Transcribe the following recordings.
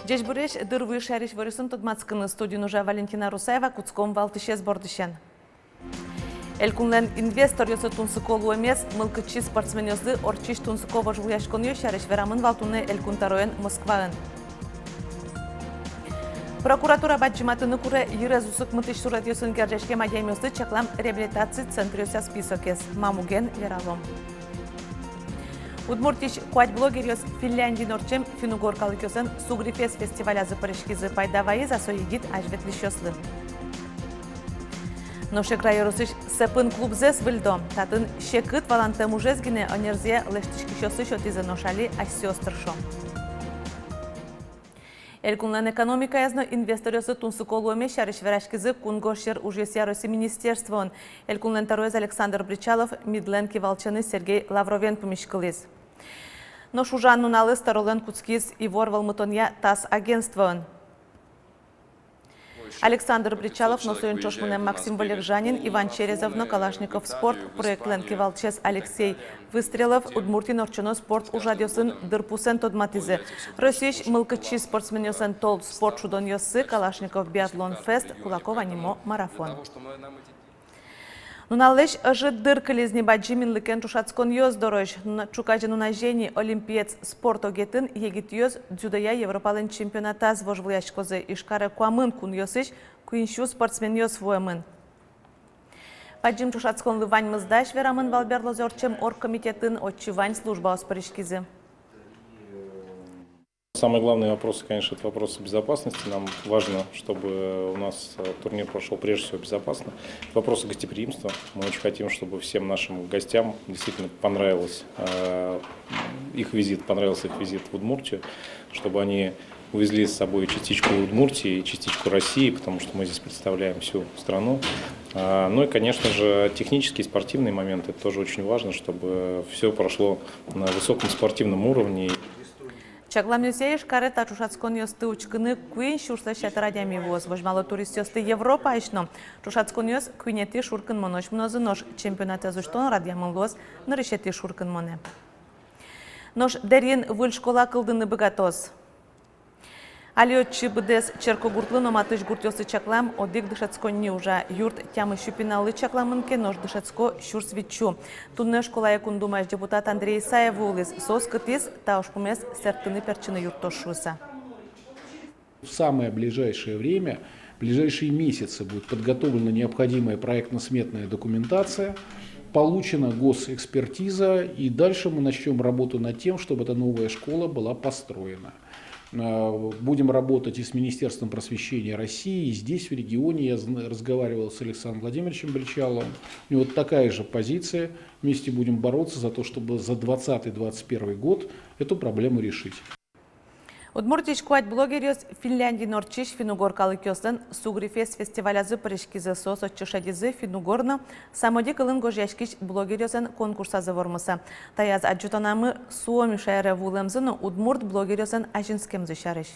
Здесь буреш дырвы шариш вырысын тудмацкыны студию уже Валентина Русаева куцком валтышез бордышен. Элкунлен инвестор ёсы тунсыколу эмес, мылкычы спортсмен ёзды орчиш тунсыкова жуляшкон ё шариш верамын валтуны элкунтароен Москваын. Прокуратура баджиматыны куре йырезусык мытыш сурат ёсын гержешке мадьямёзды чаклам реабилитации центрёся списокес. Мамуген Яралом. Удмуртиш куать блогерёс Финляндии норчем финугоркалык ёсын Сугрифес фестиваля запорожкизы пайдавайы за соедит ажветлишёслы. Ноше крайорусыш сепын клубзес выльдо. Татын шекыт валантем ужезгине онерзе лештишкишёсы шотизы ношали асёстршо. Элкунлен экономика язно инвесторёсы тунсыколуэме шарыш верашкизы кунгошер ужесяроси министерствон. Элкунлен тароез Александр Бричалов, Мидленки Волчаны Сергей Лавровен помешкалыз. Но шужан нуналы старолен куцкиз и ворвал мытонья ТАСС агентствон. Александр Бричалов, носуен чошмунем Максим Валержанин, Иван Черезов, Калашников спорт, проект Ленки Волчес Алексей Выстрелов, Удмуртин Орчуно спорт ужадёсын дырпусен тодматизы. Российш мылкычи спортсмен ёсын тол спорт шудон ёсы, Калашников биатлон фест, Кулакова нимо марафон. Нуналеш жит дыркализни баджимин лыкен тушацкон ёз дорож. Чукажи нунажени олимпиец спорт огетін егит ёз дзюдоя Европалын чемпионата звожвляшкозы ишкары куамын кун ёсыш куиншу спортсмен ёз воемын. Баджим тушацкон лывань мыздаш верамын валберлозорчем оргкомитетін отчывань служба оспоришкизы. Самый главный вопрос, конечно, это вопрос безопасности. Нам важно, чтобы у нас турнир прошел прежде всего безопасно. Вопросы гостеприимства. Мы очень хотим, чтобы всем нашим гостям действительно понравился их визит в Удмуртию, чтобы они увезли с собой частичку Удмуртии и частичку России, потому что мы здесь представляем всю страну. Ну и, конечно же, технические и спортивные моменты. Это тоже очень важно, чтобы все прошло на высоком спортивном уровне. Чаглам юсееш карета чушацкон ёсты учкыны куин шурса шатарадями воз. Вожмало турист ёсты Европа айшно. Чушацкон ёс куинети шуркын монош мнозы нож чемпионата зуштон радиамын лоз нырышети шуркын моне. Нож дерин выль школа кылдыны богатоз. Алиотчы бдес черкогуртлы номатыш гуртёсы чаклам одик дышацкон не уже юрт тямы щупиналы чакламынке нож дышацко щурсвичу. Тунне школа якундумаш депутат Андрей Исаев улыз сос кытыз таушкумес сертыны перчины юртошуса. В самое ближайшее время, в ближайшие месяцы будет подготовлена необходимая проектно-сметная документация, получена госэкспертиза, и дальше мы начнем работу над тем, чтобы эта новая школа была построена. Будем работать и с Министерством просвещения России, и здесь, в регионе. Я разговаривал с Александром Владимировичем Бричаловым. И вот такая же позиция. Вместе будем бороться за то, чтобы за 2020-2021 год эту проблему решить. Удмуртиш куать блогерёс Финляндии норчиш финугоркалык ёсын Сугрифес фестивалязы прышкизы сос отчышадизы финугорно самоди кылын гожяшкиш блогерёсын конкурсазы вормыса. Таяз аджутанамы суоми шайры вулемзыны Удмурт блогерёсын ажинскемзы шарыш.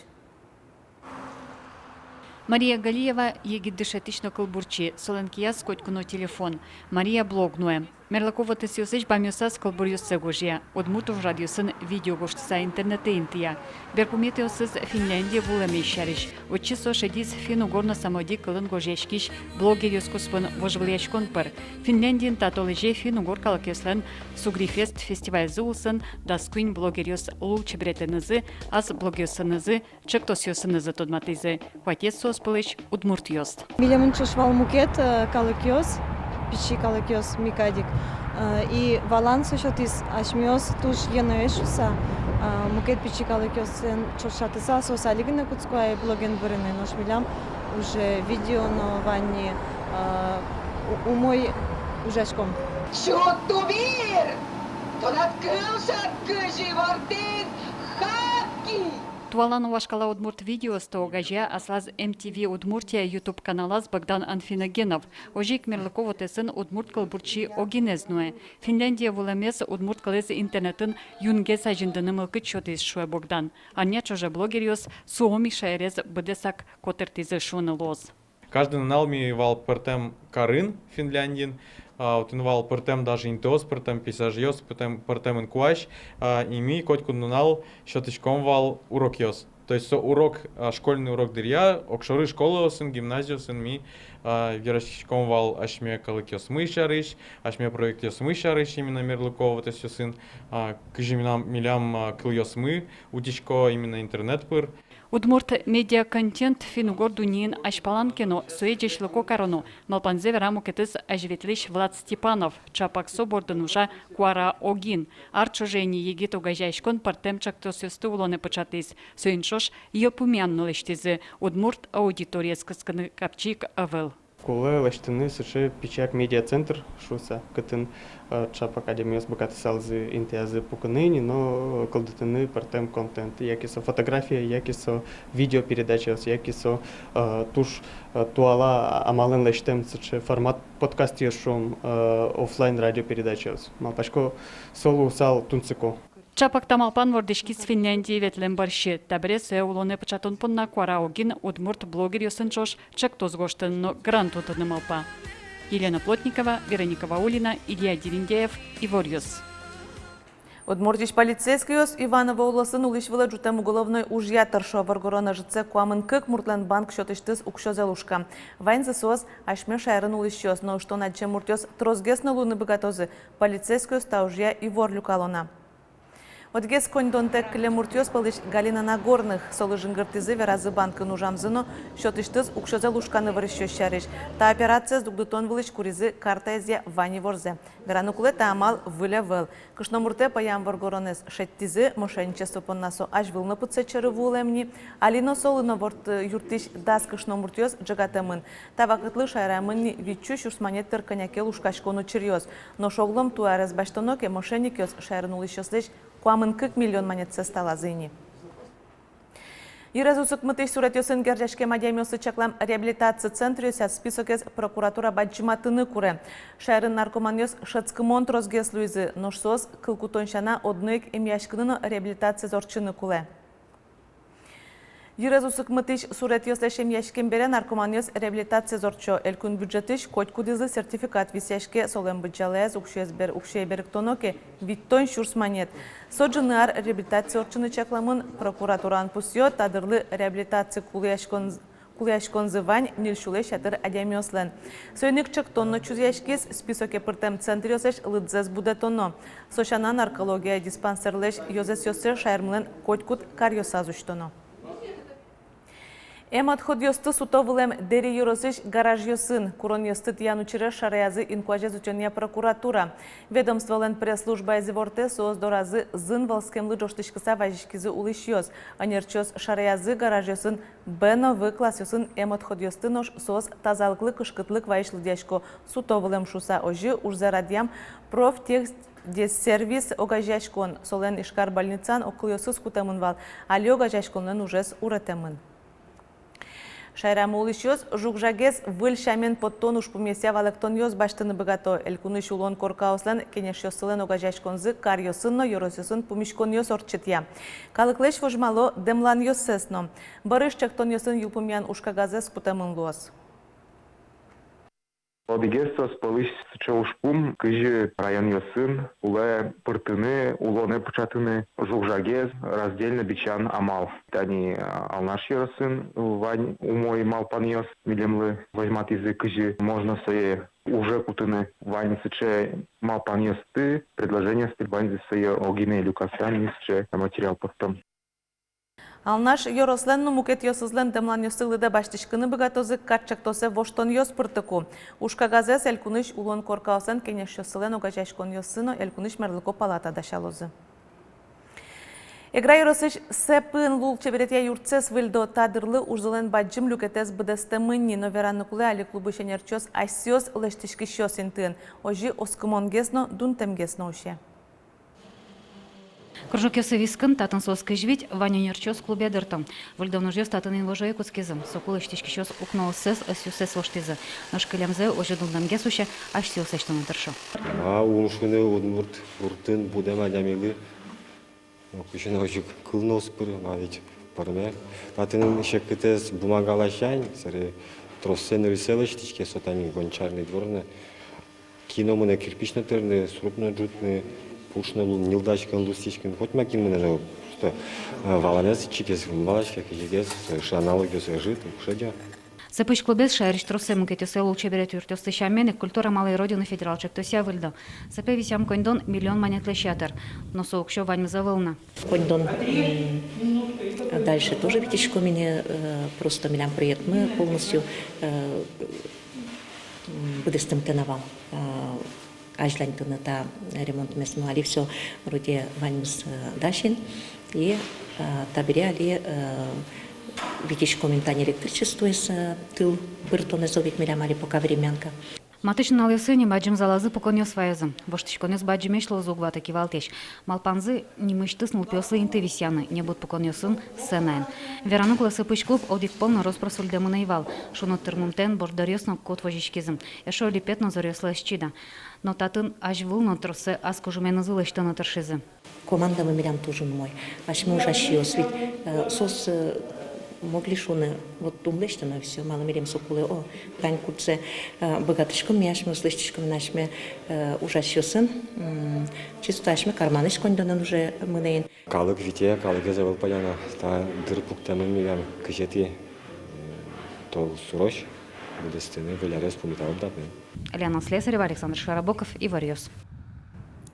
Мария Галиева егит дышатично кылбурчи, соленкияс котькуно телефон. Мария блогнуэ. Мерлакова тысюсыч бамюсас кылбурюсы гожья. Удмуртов радиосын видео гоштса интернете интия. Беркуметиосыз Финляндия вулами шариш. Отчисо шедис финугорно самоди кылын гожьяшкиш блогерёскуспын вожвлячкон пыр. Финляндиен татолыже финугор калакеслен Сугрифест фестиваль зулсын даскуин блогерёс лулчебретенызы, аз блогерсынызы, чектосёсынызы тодматызы. Хватет соспылыч Удмуртиост. Милямынчыш валмукет калакёс. Пичи калакёс микадик и баланс еще тис ашмиос туш еноешуса мукет пичи калакёс чошатыса сосалигна куцкая блоген брене наш милям уже видео но ванни умой ужашком. Что тувир? То открылся кыживортин хатки. Туалан Вашкала Удмурт видео стогажа аслаз MTV Удмуртия YouTube каналаз Богдан Анфиногенов. Ожик Мерлакова тесын Удмурт калбурчи огинезнуе. Финляндия вуламес Удмурт калез интернетын юнге сажиндыны мылкыт шотиз шуе Богдан. Аня чоже блогериос суоми шайрез бдесак котертизы шуны лоз. Каждый налми вал пертем Карын Финляндин. Утинвал пертем даже интос, пертем пейзажиос, пертем инкуаш, и ми котку нунал щоточком вал урокиос. То есть школьный урок дырья, окшоры школы сын, гимназию сын ми верашком вал ашме калыкёс мы шарыш, ашме проектёс мы шарыш именно Мерлыкова то есть сын, милям кылёс мы, утичко именно интернет пыр. Удмурт медиа-контент финугор дунин ашпалан кино суедешлыко корону. Малпанзе вераму кетыз ажветлиш Влад Степанов. Чапаксо бордынуша Куара Огин. Арчожени егит огажайшкон партем чактосюсты улоны початыс. Суиншош елпумян нулештизы. Удмурт аудитория скысканы капчик авел. Кулы лаштыны сычы пичак медиа-центр шуса, кытын чап академияс богаты салзы интиазы пукыныни, но колдытыны партем контент, якисо фотография, якисо видеопередача, якисо туш туала амалын лаштем сычы формат подкаст ешум офлайн радиопередача. Малпашко солу сал тунцыко. Чапак тамалпан вордышки с Финляндии ветлен барщи. Табрес улоны початун понна Куара Огин удмурт блогер йосынчош чактоз гоштын, но грант утыны малпа. Елена Плотникова, Вероника Ваулина, Илья Дерендеев, Иворьюс. Удмуртич полицейский Иванова уласын улышвала джутем уголовной ужья торшо варгорона жыце куамын кык Муртленбанк счетыштыз укшозелушка. Вайнзы соз ашме шайрын улышчёс, но что на чем муртёс трозгесны луны богатозы полицейский таужья Ивор Люкалона. Отгес коньдонтек клемуртёс палыш Галина Нагорных, солы жингыртызы веразы банкы нужамзыно, счетыштыз укшоза лушканы вырыщёс шарыш. Та операция с дугдутон вылыш куризы карта эзе вани ворзе. Веранукуле та амал выля выл. Кышномурте паям варгоронес шеттизы мошенничество поннасо аж выл напыце чары вулемни. Алино солыно ворт юртыш дас кышномуртёс джагатамын. Та вакытлы шайрамынни вичу шурсманет тырканяке лушкашкону чирьёс. Но шоглом туарез баштоноке мошенникёс шайрын улышёслеш куамын 40 миллион монетцы стала зыни. Ирезусык мытыш суретёсын гержешке мадямёсы чаклам реабилитация центрёся списокес прокуратура баджиматыны куре. Шайрын наркоманёс шацкымон трозгес луизы, ношсоз кылкутоншана однык эмяшкыныны реабилитация зорчыны куле. Ирезусык мытыш суретёс лешем яшкен бере наркоманёс реабилитация зорчо. Элкун бюджетыш коть кудызы сертификат висяшке солем бюджалез укшей беректоноке виттон шурс монет. Соджынар реабилитация зорчыны чакламын прокуратуран пусьё тадырлы реабилитация куляшкон зывань нильшуле шатыр адямёслен. Сойник чактонно чузяшкес списоке пыртем центриосеш лыдзез будетонно. Сошана наркология диспансерлеш йозесёсер шайрмлен котькут карьосазуштоно. Эм отходьёсты сутовылем дери юросыш гараж ёсын. Курон ёсты тянучыре шараязы инкуаже зучения прокуратура. Ведомстволен пресс-служба эзиворте создоразы зын волскемлы жоштышкыса важишкизы улыш ёс. Анерчёс шараязы гараж ёсын беновы класс ёсын эм отходьёсты нош соз тазалыклы кышкытлык вайшлы дяшко сутовылем шуса ожи ужзарадьям профтекст сервис огажашкон. Солен ишкар больницан окылёсыз кутамын вал. Али огажашконын ужес уретемын. Шайрамы улышёс жукжагес выл шамен подтон ушпумеся валектон ёс баштыны богато. Элькуныш улон коркаослен кенеш ёсылен огажашконзы кар ёсынно ёросёсын пумишкон ёс орчытья. Калыклеш вожмало демлан ёс сесно. Барыш чактон ёсын юлпумян ушкагазес кутамын луос. Обигерство спалыш сычеушпум, кыжи район ёсын, уле пыртыны, улоны пучатыны, жукжагез, раздельно бичан амал. Тани алнаш ёсын, вань умой малпан ёс, милемлы возьмат язык кыжи, можно сое уже кутыны, вань сыче малпан ёсты, предложение стыльбань сое огине люкасян, сыче материал постом. Алнаш йоросленну мукет йосызлен демлан йосылыда баштышкыны богатозы катчактосе воштон йос пыртыку. Ушкагазес элькуныш улон коркаоsen кенеш йосылен огажашкон йосыно элькуныш мерлыко палата дашалозы. Эгра йоросыш сепын лул чеберетья юртсес выльдо тадырлы ужзылен баджым люкетес быдесте мынни, но веранныкулы али клубы шенерчос асиос лештишки шосинтын. Ожи оскымонгесно дунтемгесно уше. Кружок Йосывискын татын сос кыжвить Ваня Нерчос клубе дыртым. Вольдовно жёс татын инвожой кускизым. Сокулы штички щос укнул сес осюсес лоштизы. Наш кылямзе ожидулдан гесуще аж силсе что натыршо. Улушкыны удмурт уртын будем адямели. Кушина ожик кылнос пыр, ведь парме. Татын шеккетес бумагалашань, саре троссен рисела штички сотами гончарный дворны. Кино мы на кирпичный терны, срубно джутны. пушныл, нилдачкан, лустичкан, хоть макин мене, что валанец, чикес, малачка, кижигес, аналогию жит, шедя. Сапыч клубес шариш тросем кетесе лучше берет юртёсты шаменик культура малой родины федералчик тося выльда. Сапе висям кондон миллион монет лещатер, но соок шо ваньм завылна. Кондон дальше тоже витишко меня просто милям проект. Мы полностью будем теновал. Ажлантина та ремонт местного, али все вроде ваньмс дашин и табиряли видишь комментарий электричество из тыл быртоны зовет милям али пока времянка. Матычын алысын баджым залазы поконёс ваязым. Боштышконёс баджымеш лозугва таки валтеш. Малпанзы немыштыс нулпёслы инты висяны, не будут поконёсын сценаен. Веранукла сыпыч клуб одик полно роспросульдемы наивал. Шунот термумтен бордарёсно кот вожичкизым. Эшо липетно зорёсла счида. Но татын аж вылно тросе аскужумен зылы что на торшизы. Команда мы милям тоже мой. Аж мы уже щиос, ведь сос могли шуны вот думлешто на все мало мерим сокулы о гань курце богатышком мяшме слышишком нашме ужасёсын чисто ашме карманыш кондонан уже мынейн Калык витя, калык я завел поляна, та дырпук тамын милям кышети то сурош, bude стены вылярес помитал дапны. Лена Слесарева, Александр Шарабоков и Варьёс.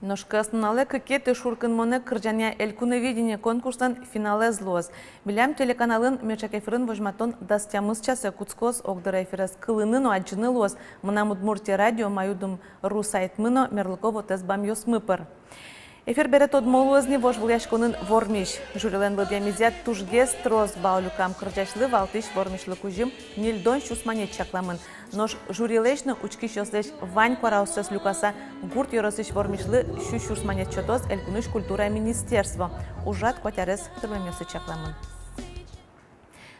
Ношкаснале кекеты шуркын моне кырджания элькуноведение конкурстан финале злоз. Билям телеканалын мечакефрын вожматон дастямыз часы куцкоз огдыра эфирес кылынын аджыны лоз. Мына Мудмуртия радио маюдым ру сайт мыно Мерлыково тезбам йосмыпыр. Эфир берет от молозни вож вляшконын вормиш. Журилен вылдямизят тужгес троз баулюкам кырджашлы валтыш вормишлы кужим нильдон шусманет чакламын. Нож журилешны учки шослеш вань квараусес люкаса гурт йоросыш вормишлы шушманет чотоз элькуныш культура министерство. Ужат кватярес тырлемёсы чакламын.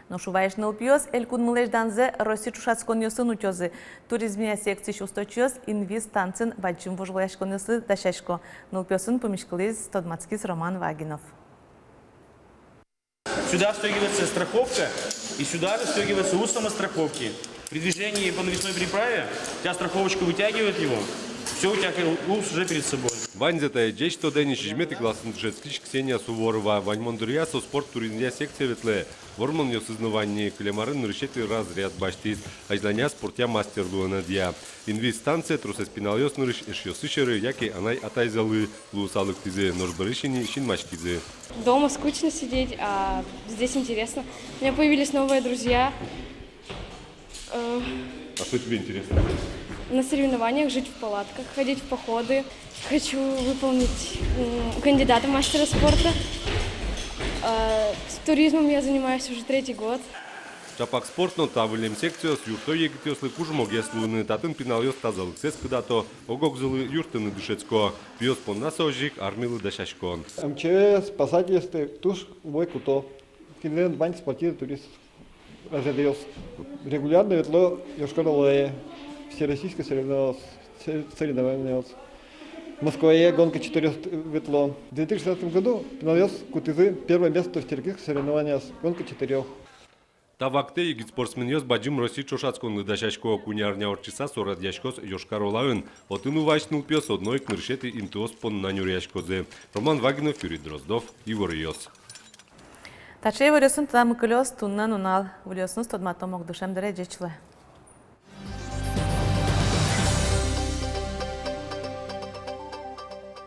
Но шуваеш нылпиос элькун мылежданзе Россия чушацкон йосын утёзы. Туризмия секции устойчивоз инвестанцин бачим вожвляшкон йосы дашашко. Нылпиосын помешкализ Тодмацкис Роман Вагинов. Сюда встегивается страховка, и сюда встегивается ус самостраховки. При движении по навесной переправе у тебя страховочка вытягивает его, все, у тебя ус уже перед собой. Вань зетая дечь, что день чижмет и классный джетскич Ксения Суворова. Вань Мондурья со спорт туризмия секция ветле. Вормон ее сознавание клемарын решетый разряд баштиз. Ажлания спортя мастер луанадья. Инвестанция трусеспиналёс нырыш ишьё сышеры, яки анай атайзалы луусалык тизы, ножбарышини шинмашкизы. Дома скучно сидеть, а здесь интересно. У меня появились новые друзья. А что тебе интересно? На соревнованиях жить в палатках, ходить в походы. Хочу выполнить кандидата в мастера спорта. С туризмом я занимаюсь уже 3-й год. Чапак спортно тавылем секциос юртой егитёслы кужмог яслуны татын пиналёс тазалык сес кыдато огогзылы юртыны дышецко. Пиос пон насожик армилы дашашкон. МЧС, спасательство, туш бой куто. Финлянд бань спортивный турист. Разрядился. Регулярно ветло Йошкар-Оле. Всероссийское соревнование. В Москве гонка 4 ветло. В 2016 году навез Кутызы первое место в терких соревнованиях. Гонка 4. Тавакте егит спортсменёс баджим Россия чошацкон лыдашашко кунярня орчиса сорадьяшкос Йошкар-Олаын. Отын увачнул пёс одной кныршеты интуос пон нанюряшкозе. Роман Вагинов, Юрий Дроздов, Ивар Йос. Тачей варёсын тадам кылёс туннан унал. Вылёсын стодматомок душем дережечлы.